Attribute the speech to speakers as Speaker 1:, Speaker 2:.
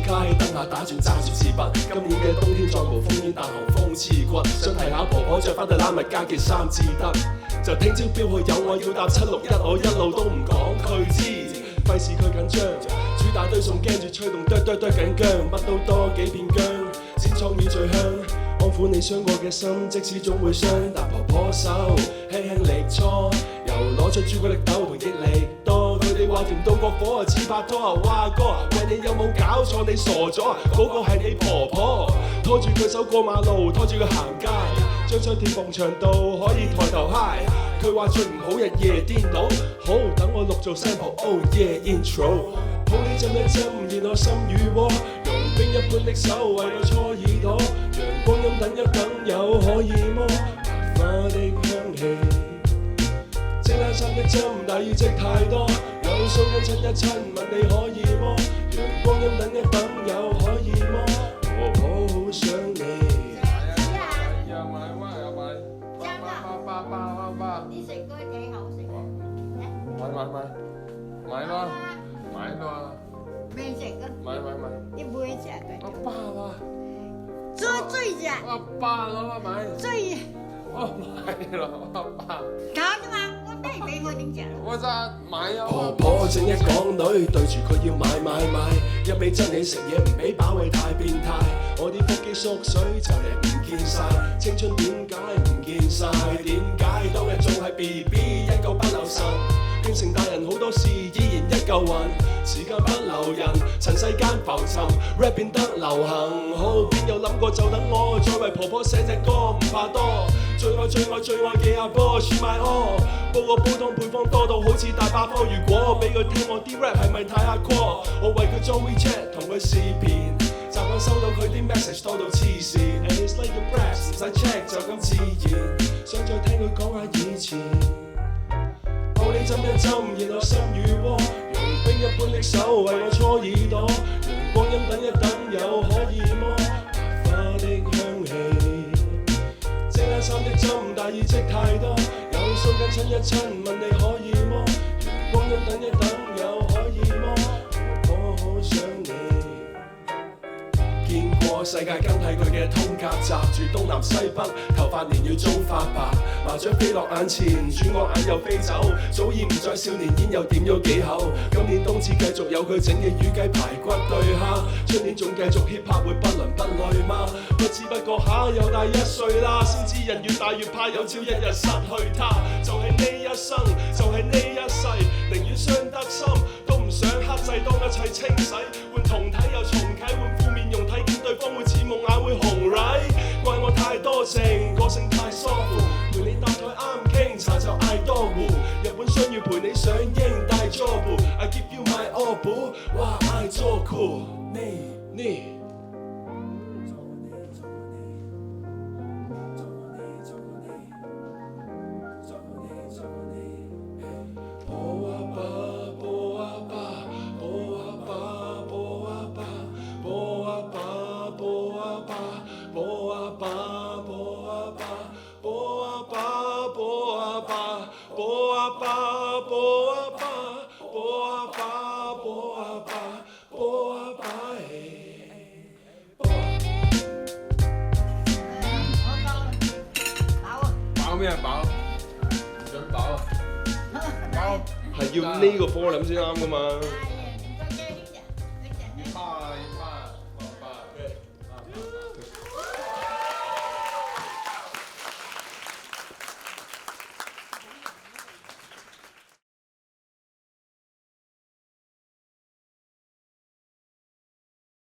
Speaker 1: 卡喺燈下打轉揸住支筆。今年嘅冬天再無風煙，但寒風刺骨。想提下婆婆着翻對冷襪加件衫至得。就聽朝標去有我要搭761，我一路都唔講佢知，費事佢緊張。煮大堆餸驚住吹動剁緊薑，乜都多幾片薑，煎倉魚最香。安撫你傷過嘅心，即使總會傷，但婆婆手輕輕力搓，又攞出朱古力豆同益力多。佢哋話甜到過火啊，似拍拖啊，哇哥啊，喂你有冇搞錯？你傻咗啊？嗰個係你婆婆，拖住佢手過馬路，拖住佢行街，張相貼埲牆度可以抬頭 high。佢話最唔好日夜顛倒，好等我錄做 sample，oh yeah intro。抱你浸一浸，然後心與窩，用冰一般的手為我搓耳朵，陽光陰等一等有可以麼？白花的香氣，蒸冷衫的針，大意積太多，有鬚根親一親，問你可以麼？陽光陰等一等有可以麼？婆婆好想你。
Speaker 2: 你食嗰啲幾好食嘅？
Speaker 3: 買咯，
Speaker 2: 未食嘅？
Speaker 3: 買，
Speaker 2: 你唔會食嘅？
Speaker 3: 阿爸啦，
Speaker 2: 最食，
Speaker 3: 阿爸啦買，
Speaker 2: 最
Speaker 3: 我買咯，阿爸，
Speaker 2: 搞啫嘛，我都係俾我點食咯。
Speaker 3: 我就買啊！
Speaker 1: 婆婆正一港女對住佢要買，一味爭你食嘢唔俾飽胃太變態。我啲腹肌縮水就嚟唔見晒，青春點解唔見晒？點解當日仲係 BB 一個不留神？變成大人好多事依然一嚿雲，時間不留人，塵世間浮沉 ，rap 變得流行。好邊有諗過就等我再為婆婆寫隻歌，唔怕多。最愛嘅阿波 ，She my all， 煲個煲湯配方多到好似大百科。如果俾佢聽我啲 rap 係咪太 hardcore？我為佢裝 WeChat 同佢視頻，習慣收到佢啲 message 多到黐線。And it's like a rap 唔使 check 就咁自然，想再聽佢講下以前。抱你浸一浸，然後心與窩，用冰一般的手為我搓耳朵，陽光陰等一等又可以麼？白花的香氣，蒸冷衫的針，大意積太多，有鬚根親一親，問你可以麼？陽光陰等一等又可以麼？婆婆好想你。見過世界更替佢嘅通甲集，住東南西北，頭髮連要早發白，麻雀飛落眼前，轉個眼又飛走，早已唔再少年煙又點咗幾口。今年冬至繼續有佢整嘅魚雞排骨對蝦，出年仲繼續 hip hop 會不倫不類嗎？不知不覺下又大1歲啦，先知人越大越怕有朝一日失去他，就係呢一生，就係呢一世，寧願傷得深，都唔想克制當一切清洗，換胴體又重啟，換副面容睇見對方會似夢眼會紅 right， 怪我太多情，個性太疏忽，陪你搭台啱傾，茶就嗌多壺，日本相遇陪你上映大作步 I give you my all 補，哇愛做酷，你。
Speaker 3: 飽咩飽？唔準飽啊！飽
Speaker 1: 係要呢個波諗先啱噶嘛。